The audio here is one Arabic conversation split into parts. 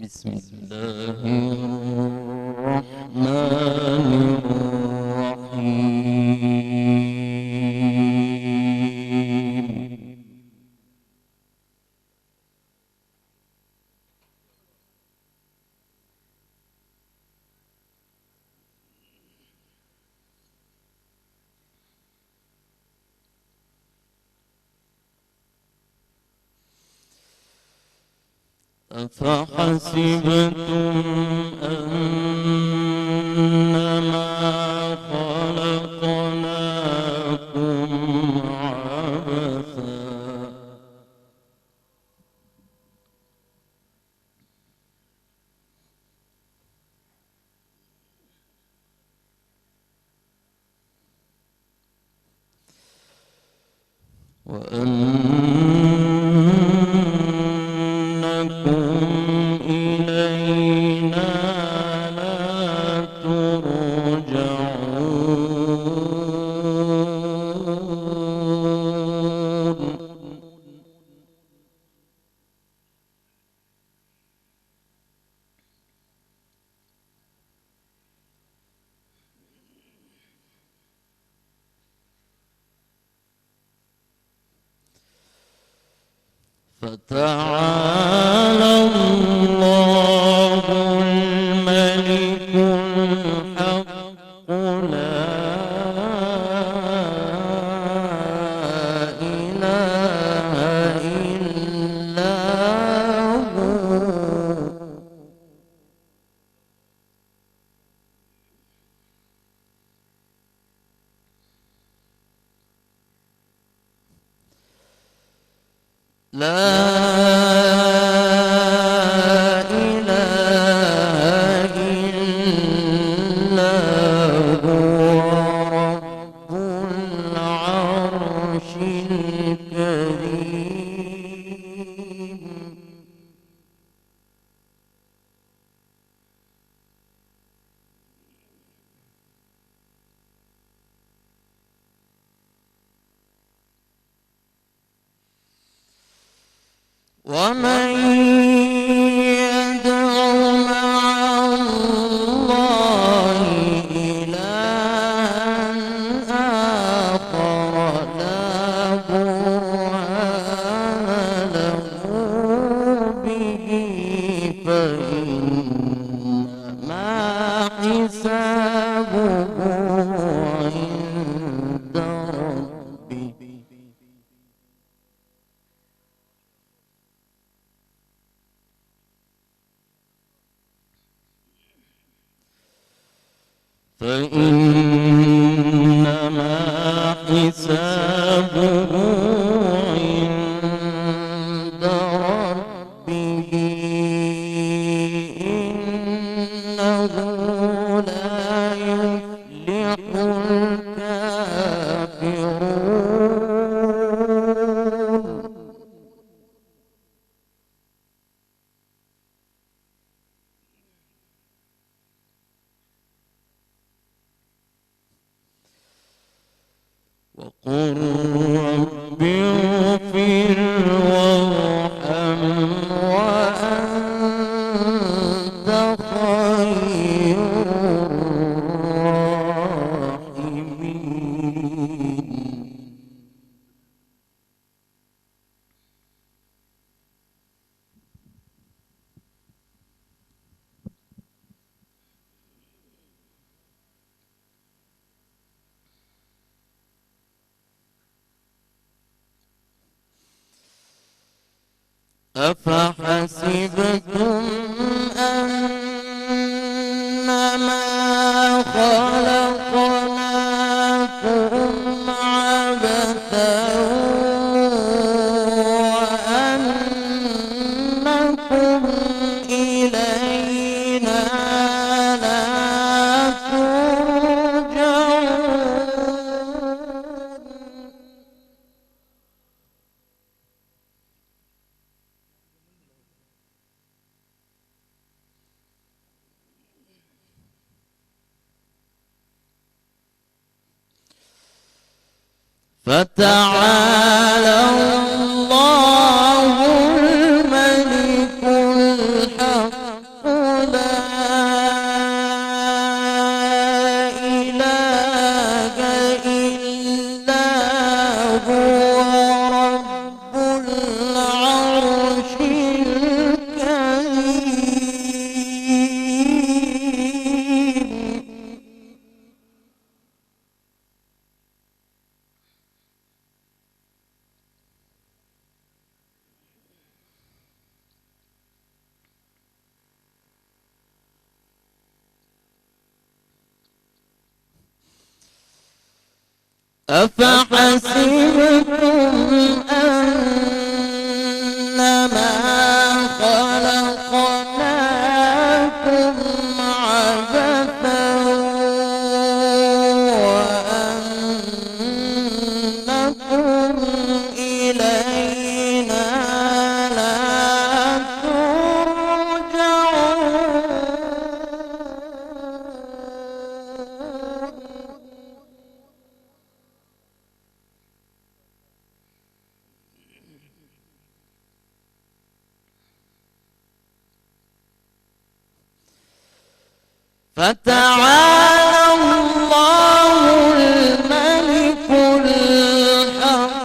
بسم الله الرحمن الرحيم. أفحسبتم أنما خلقناكم عبثا وأنكم إلينا لا ترجعون. فتعالى الله الملك الحق لا إله إلا هو. لا إله إلا هو رب العرش الكريم. ومن يدع مع الله إلها آخر لا برهان له به فإنما حسابه عند ربه. فإنما حسابه عند ربه إنه لا يفلح الكافرون. وقل رب اغفر وارحم وأنت خير الراحمين. أفحسبتم أنما خلقناكم عبثا وأنكم إلينا لا ترجعون. فتعالى الله الملك الحق أفحسبتم أنما خلقناكم عبثا وأنكم إلينا لا ترجعون. فتعالى الله الملك الحق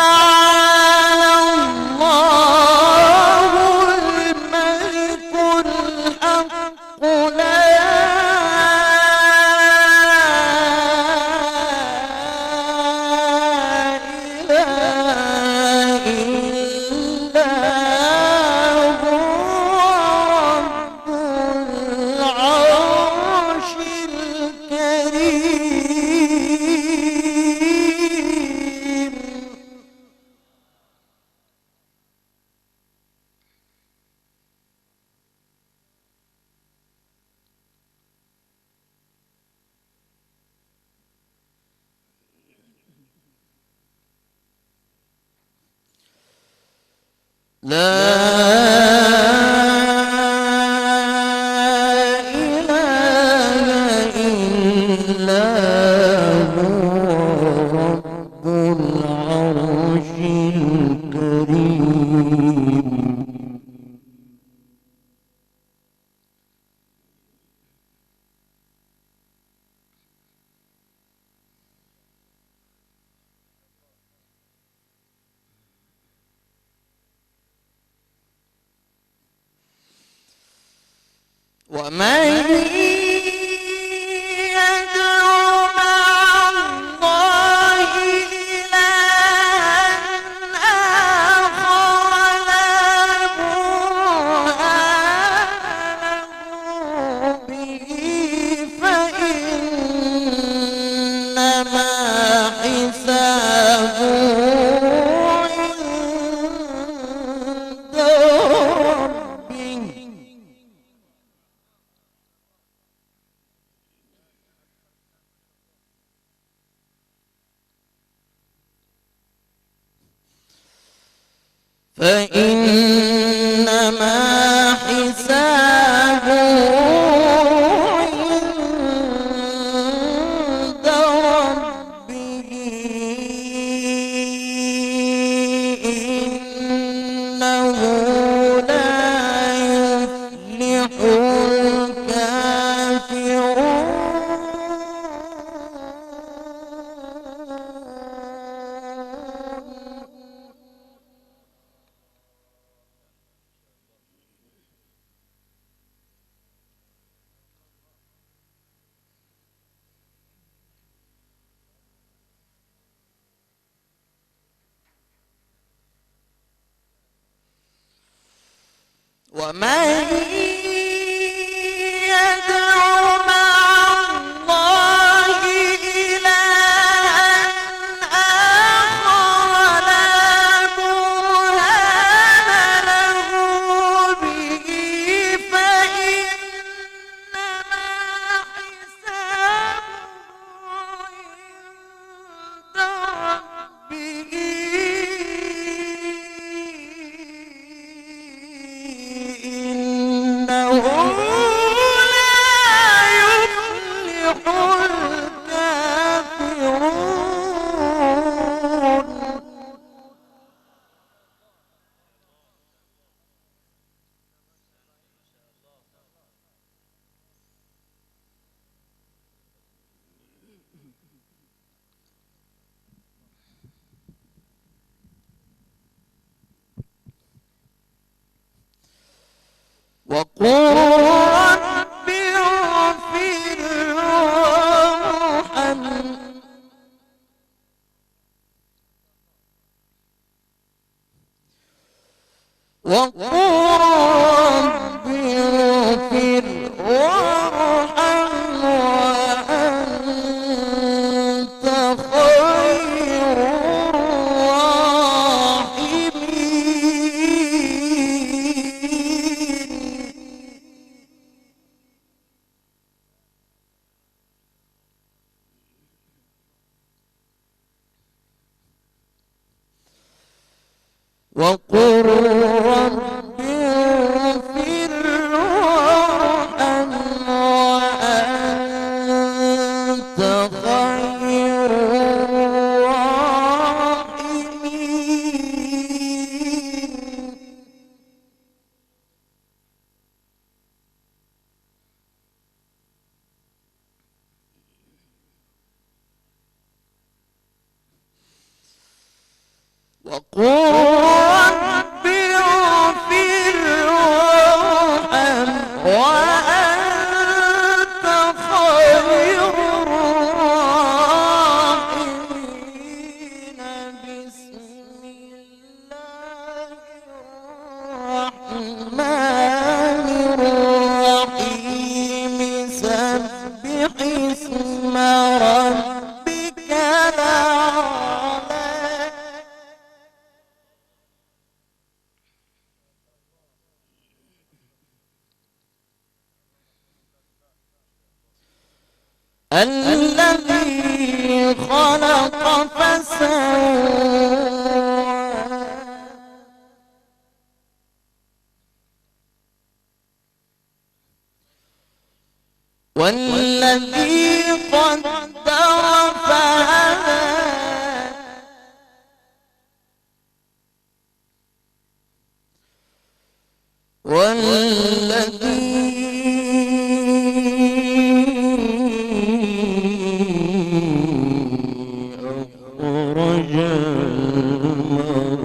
فتعالى الله الملك الحق لا إله إلا هو رب العرش الكريم. لا إله إلا هو رب العرش الكريم. ومن يدع مع الله إلها آخر لا برهان له به فإنما حسابه عند ربه. فإنما حسابه عند ربه إنه لا يفلح الكافرون. ومن يدع مع الله إلها آخر لا برهان له به فإنما حسابه عند ربه إنه لا يفلح الكافرون. وقل رب اغفر وارحم وقل رب اغفر وارحم وأنت خير الراحمين. وقل رب اغفر وارحم وأنت خير الراحمين. وقل رب اغفر وارحم وأنت خير الراحمين. بسم الله الرحمن الرحيم. سبح اسم ربك الأعلى. الذي خلق فسوى والذي قدر فهدى أخرج المرعى.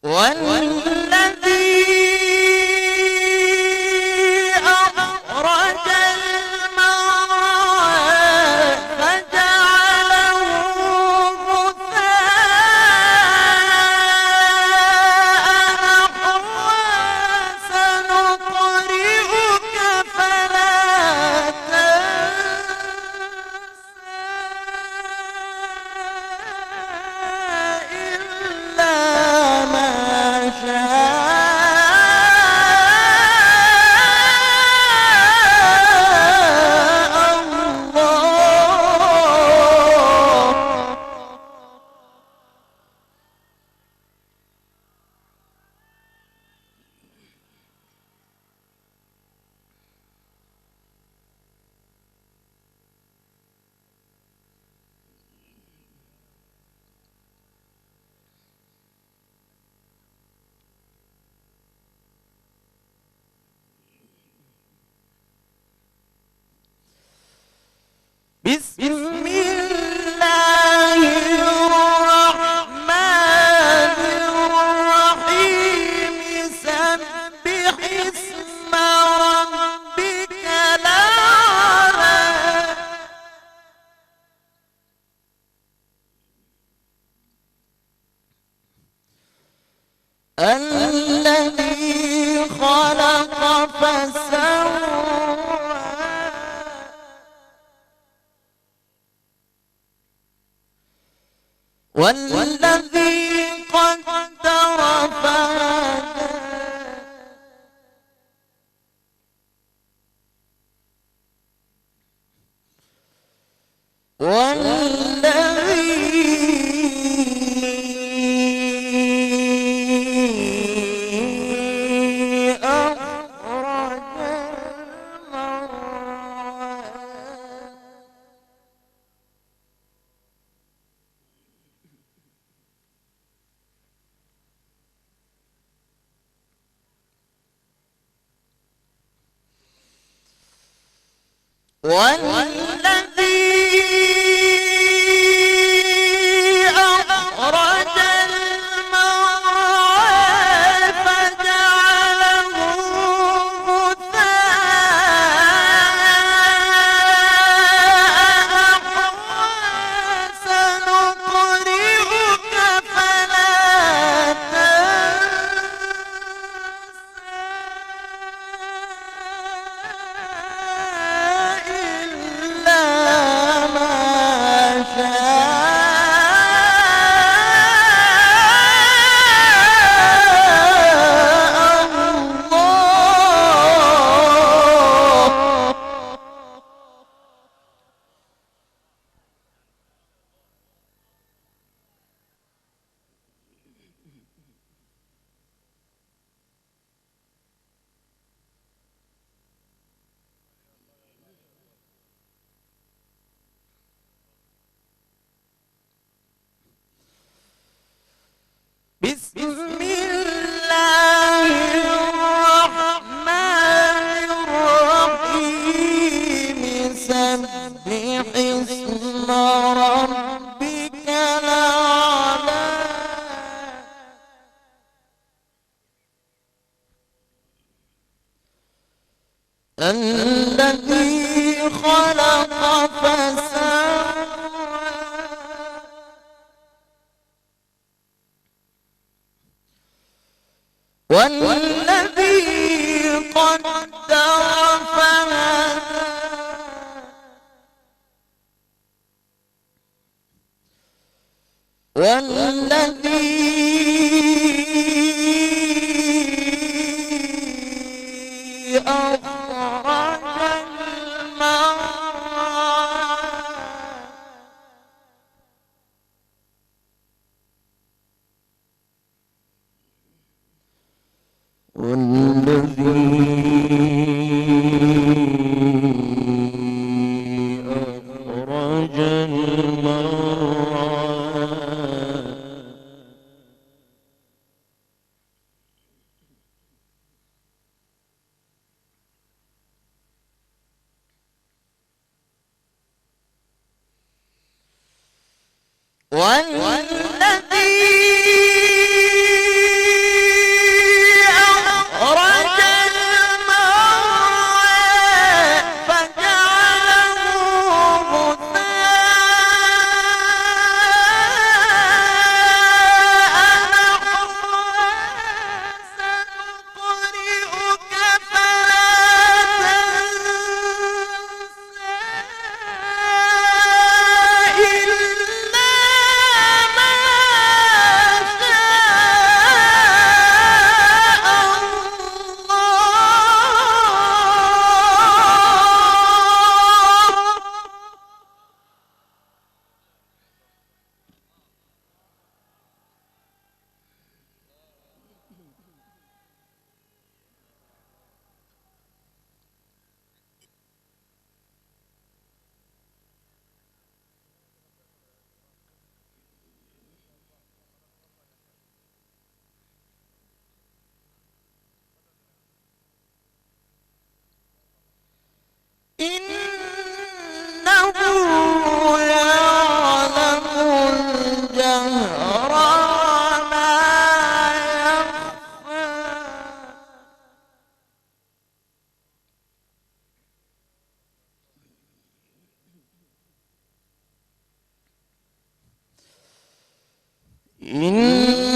والذي أخرج المرعى فجعله غثاء نحوا. سنقرئك فلا تنسى إلا ما شاء الله. بسم الله الرحمن الرحيم. سبح اسم ربك الأعلى. الذي خلق فسوى والذي قدر فهدى والذي أخرج المرعى والذي أخرج المرعى فجعله غثاء سنقرئك فلا بسم الله الرحمن الرحيم سبح اسم ربك الأعلى الذي خلق فسوى والذي قدر فهدى والذي أخرج المرعى والذي أخرج المرعى والذي أخرج المرعى فجعله غثاء نحوا سنقرئك فلا تنسى إلا ما إنه يعلم الجهر وما يخفى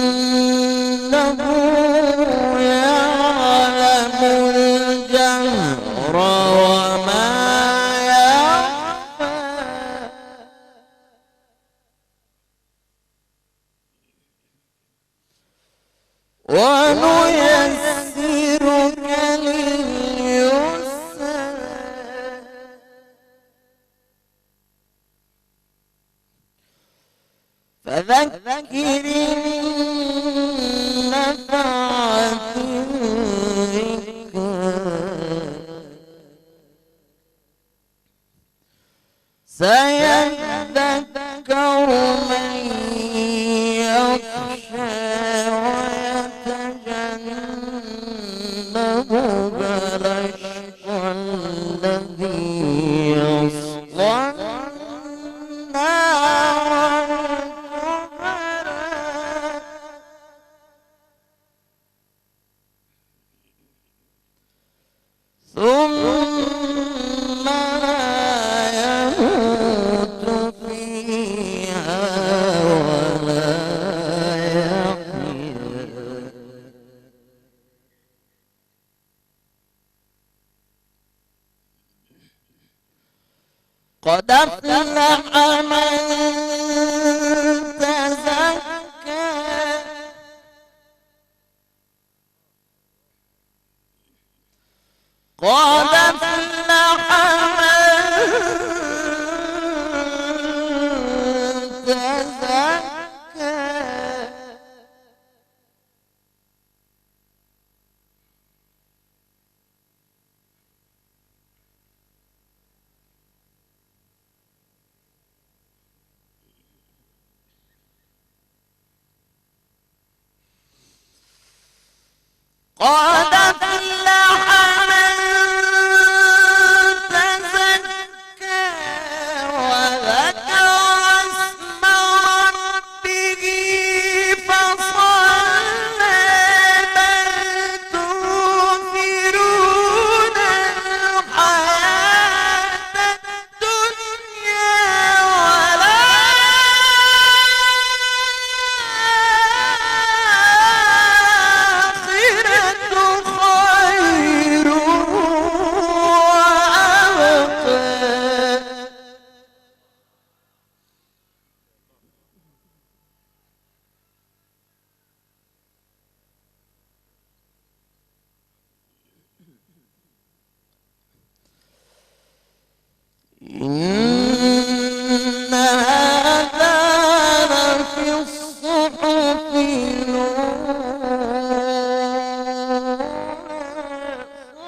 إنه يعلم الجهر وما يخفى ونيسرك لليسرى فذكر النفعة سيذكر من يخشى ويتجنبها الأشقى الذي قد أفلح من تزكى قد أفلح من تزكى قد أفلح من تزكى وذكر اسم ربه فصلى بل تؤثرون الحياة الدنيا إن هذا لفي الصحف الأولى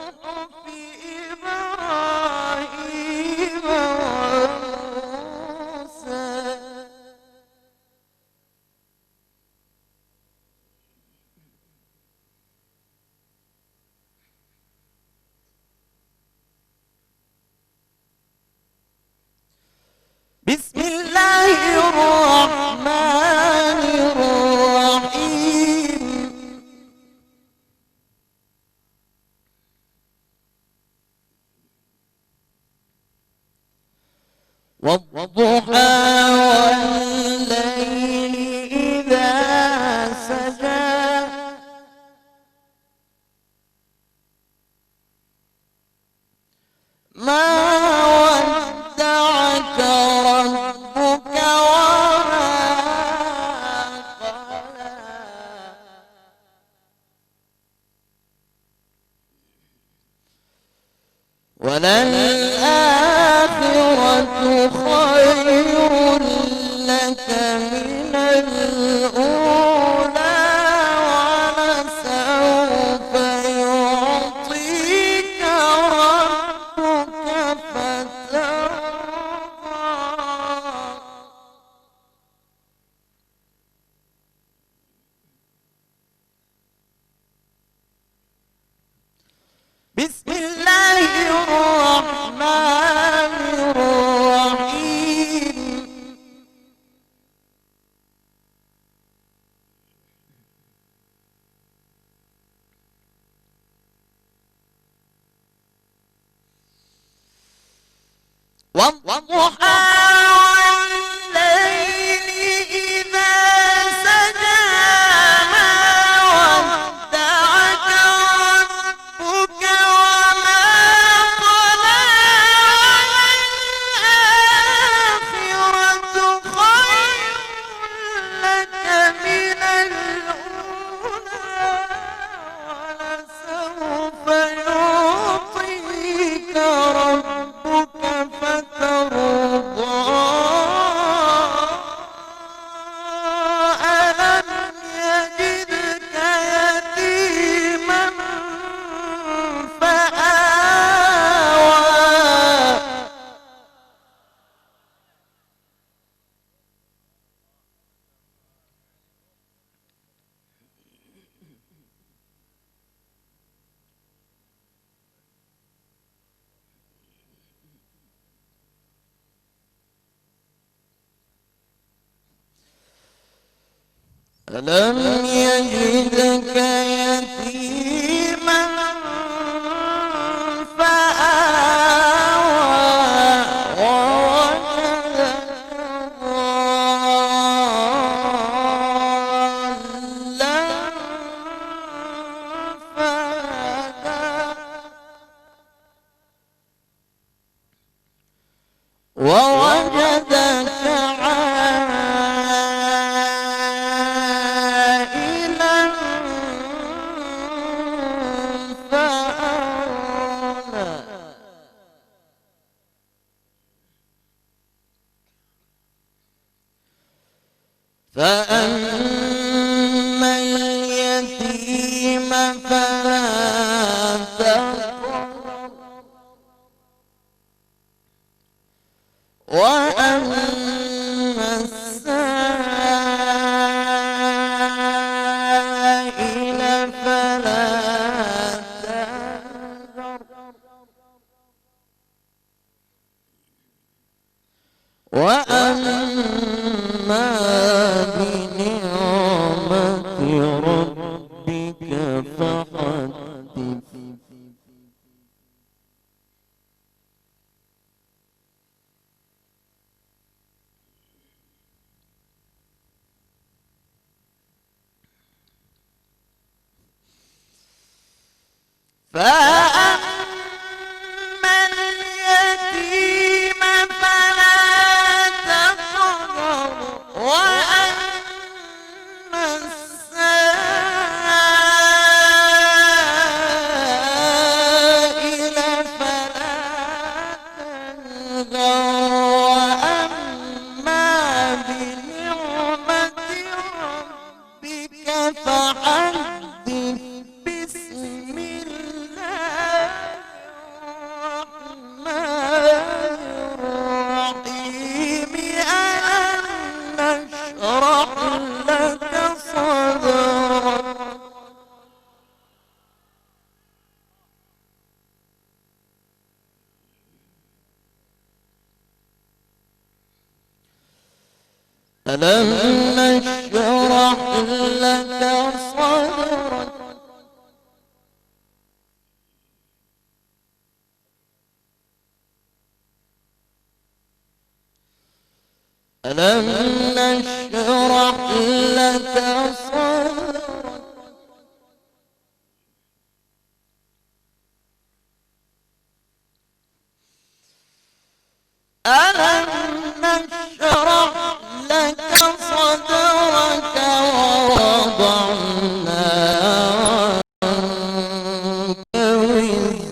صحف إبراهيم وموسى بسم الله الرحمن الرحيم والضحى والليل إذا سجى ما ودعك ربك وما قلى وللآخرة خير لك من الأولى ولسوف يعطيك ربك فترضى بسم الله الرحمن الرحيم والضحى والليل إذا سجى ما ودعك ربك وما قلى وللآخرة خير لك من الأولى ولسوف يعطيك ربك فترضى ألم يجدك يتيما فآوى ألم يجدك يتيما فآوى ووجدك ضالا فهدى فأما اليتيم فلا تقهر وأما السائل فلا تنهر وأما بنعمة ربك فحدث فأما اليتيم فلا تقهر وأما السائل فلا تنهر وأما بنعمة ربك فحدث بسم الله الرحمن الرحيم ألم نشرح لك صدرك ألم نشرح لك صدرك ألم نشرح لك صدرك ألم نشرح لك صدرك ووضعنا عنك وزرك